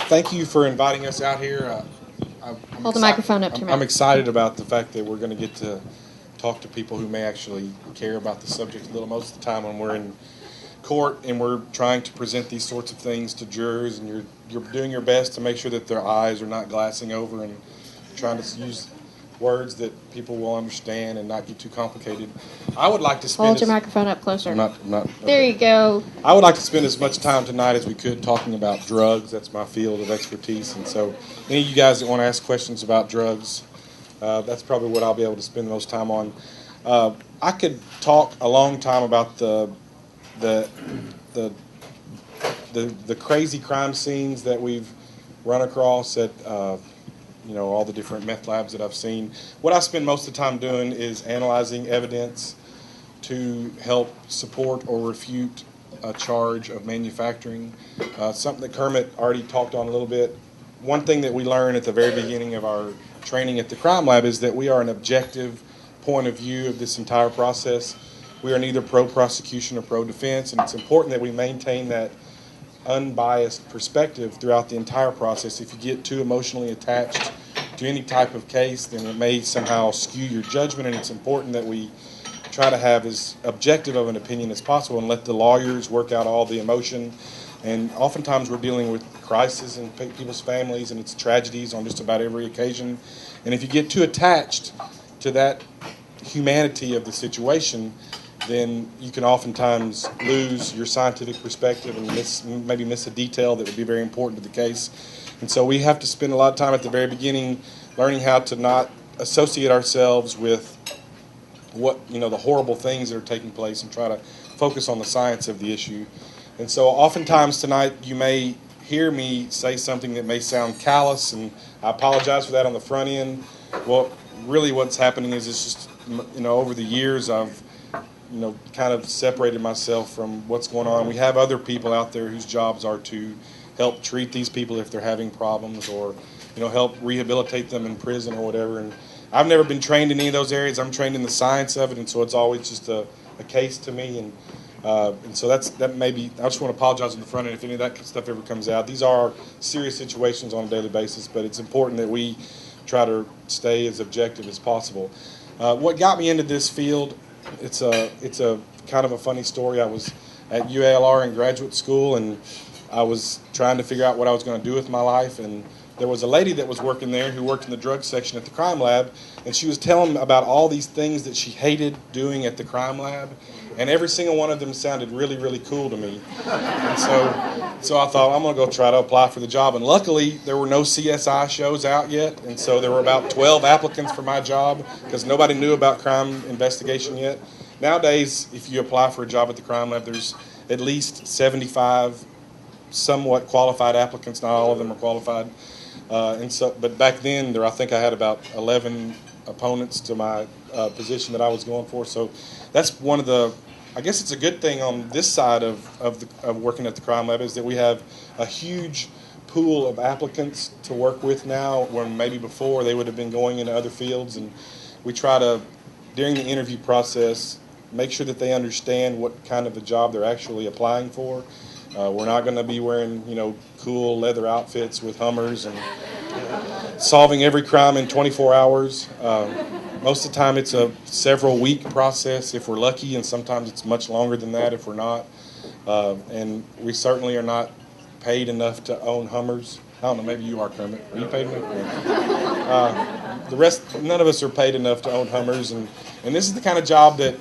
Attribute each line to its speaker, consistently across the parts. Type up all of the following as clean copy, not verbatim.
Speaker 1: Thank you for inviting us out here.
Speaker 2: Hold the microphone up to your
Speaker 1: I'm
Speaker 2: mouth.
Speaker 1: excited about the fact that we're going to get to talk to people who may actually care about the subject a little. Most of the time when we're in court and we're trying to present these sorts of things to jurors, and you're doing your best to make sure that their eyes are not glassing over and trying to use words that people will understand and not get too complicated. I would like to spend
Speaker 2: Hold your microphone up closer.
Speaker 1: I'm not.
Speaker 2: There
Speaker 1: Okay.
Speaker 2: you go.
Speaker 1: I would like to spend as much time tonight as we could talking about drugs. That's my field of expertise. And so any of you guys that want to ask questions about drugs, that's probably what I'll be able to spend the most time on. I could talk a long time about the crazy crime scenes that we've run across at all the different meth labs that I've seen. What I spend most of the time doing is analyzing evidence to help support or refute a charge of manufacturing. Something that Kermit already talked on a little bit. One thing that we learn at the very beginning of our training at the crime lab is that we are an objective point of view of this entire process. We are neither pro-prosecution or pro-defense, and it's important that we maintain that unbiased perspective throughout the entire process. If you get too emotionally attached to any type of case, then it may somehow skew your judgment, and it's important that we try to have as objective of an opinion as possible and let the lawyers work out all the emotion. And oftentimes we're dealing with crisis in people's families, and it's tragedies on just about every occasion. And if you get too attached to that humanity of the situation, then you can oftentimes lose your scientific perspective and maybe miss a detail that would be very important to the case. And so we have to spend a lot of time at the very beginning learning how to not associate ourselves with the horrible things that are taking place and try to focus on the science of the issue. And so oftentimes tonight you may hear me say something that may sound callous, and I apologize for that on the front end. Well, really what's happening is it's just, over the years I've kind of separated myself from what's going on. We have other people out there whose jobs are to help treat these people if they're having problems, or help rehabilitate them in prison or whatever. And I've never been trained in any of those areas. I'm trained in the science of it, and so it's always just a case to me. And so that may be. I just want to apologize on the front end if any of that stuff ever comes out. These are serious situations on a daily basis, but it's important that we try to stay as objective as possible. What got me into this field? It's a kind of a funny story. I was at UALR in graduate school, and I was trying to figure out what I was going to do with my life. And there was a lady that was working there who worked in the drug section at the crime lab, and she was telling me about all these things that she hated doing at the crime lab, and every single one of them sounded really, really cool to me. And so I thought, I'm going to go try to apply for the job. And luckily, there were no CSI shows out yet, and so there were about 12 applicants for my job because nobody knew about crime investigation yet. Nowadays, if you apply for a job at the crime lab, there's at least 75 somewhat qualified applicants. Not all of them are qualified. But back then, I think I had about 11 opponents to my position that I was going for. So that's one of the, I guess it's a good thing on this side of working at the crime lab, is that we have a huge pool of applicants to work with now, when maybe before they would have been going into other fields. And we try to, during the interview process, make sure that they understand what kind of a job they're actually applying for. We're not going to be wearing, cool leather outfits with Hummers and solving every crime in 24 hours. Most of the time it's a several-week process if we're lucky, and sometimes it's much longer than that if we're not. And we certainly are not paid enough to own Hummers. I don't know, maybe you are, Kermit. Are you paid enough? The rest, none of us are paid enough to own Hummers. And this is the kind of job that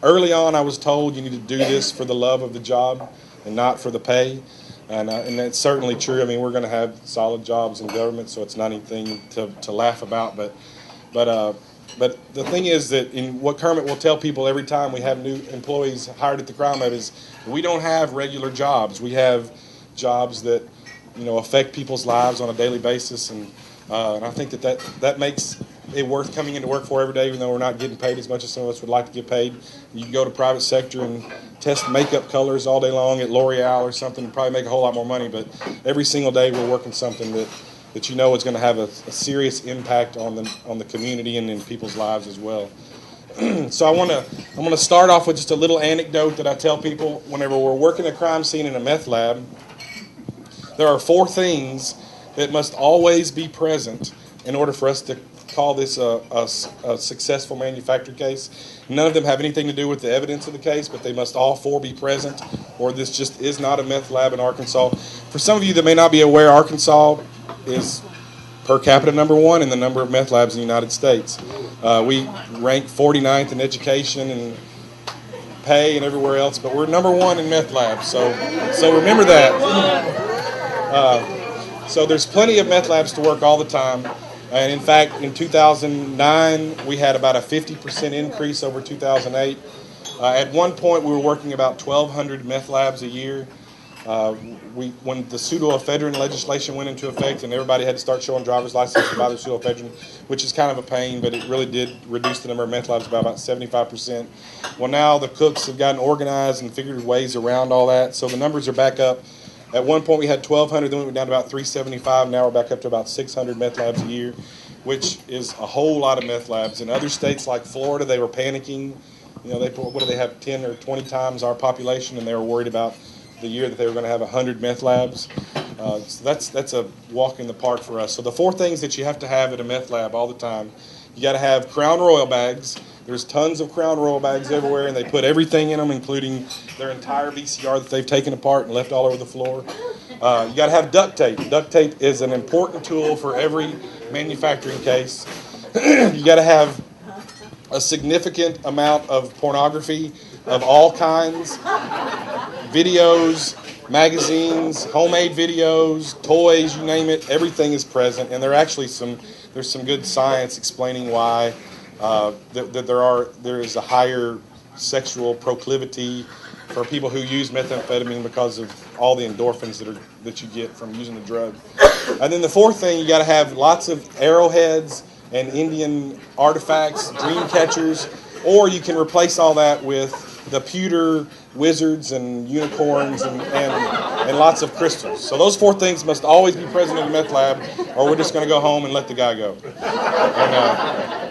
Speaker 1: early on I was told you need to do this for the love of the job and not for the pay. And that's certainly true. I mean, we're going to have solid jobs in government, so it's not anything to laugh about. But the thing is that in what Kermit will tell people every time we have new employees hired at the crime lab is we don't have regular jobs. We have jobs that affect people's lives on a daily basis, and I think that makes it worth coming into work for every day, even though we're not getting paid as much as some of us would like to get paid. You can go to private sector and test makeup colors all day long at L'Oreal or something and probably make a whole lot more money, but every single day we're working something that is going to have a serious impact on the community and in people's lives as well. So I'm going to start off with just a little anecdote that I tell people whenever we're working a crime scene in a meth lab. There are 4 things that must always be present in order for us to call this a successful manufactured case. None of them have anything to do with the evidence of the case, but they must all four be present, or this just is not a meth lab in Arkansas. For some of you that may not be aware, Arkansas is per capita number one in the number of meth labs in the United States. We rank 49th in education and pay and everywhere else, but we're number one in meth labs. So remember that. So there's plenty of meth labs to work all the time. And in fact, in 2009, we had about a 50% increase over 2008. At one point, we were working about 1,200 meth labs a year. When the pseudoephedrine legislation went into effect and everybody had to start showing driver's license to buy the pseudoephedrine, which is kind of a pain, but it really did reduce the number of meth labs by about 75%. Well, now the cooks have gotten organized and figured ways around all that, so the numbers are back up. At one point we had 1,200, then we went down to about 375. Now we're back up to about 600 meth labs a year, which is a whole lot of meth labs. In other states like Florida, they were panicking. You know, what do they have, 10 or 20 times our population, and they were worried about the year that they were going to have 100 meth labs. So that's a walk in the park for us. So the four things that you have to have at a meth lab all the time: you got to have Crown Royal bags. There's tons of Crown Royal bags everywhere, and they put everything in them, including their entire VCR that they've taken apart and left all over the floor. You got to have duct tape. Duct tape is an important tool for every manufacturing case. You got to have a significant amount of pornography of all kinds, videos, magazines, homemade videos, toys, you name it. Everything is present, and there's some good science explaining why there is a higher sexual proclivity for people who use methamphetamine because of all the endorphins that you get from using the drug. And then the fourth thing, you got to have lots of arrowheads and Indian artifacts, dream catchers, or you can replace all that with the pewter wizards and unicorns and lots of crystals. So those four things must always be present in a meth lab, or we're just going to go home and let the guy go. And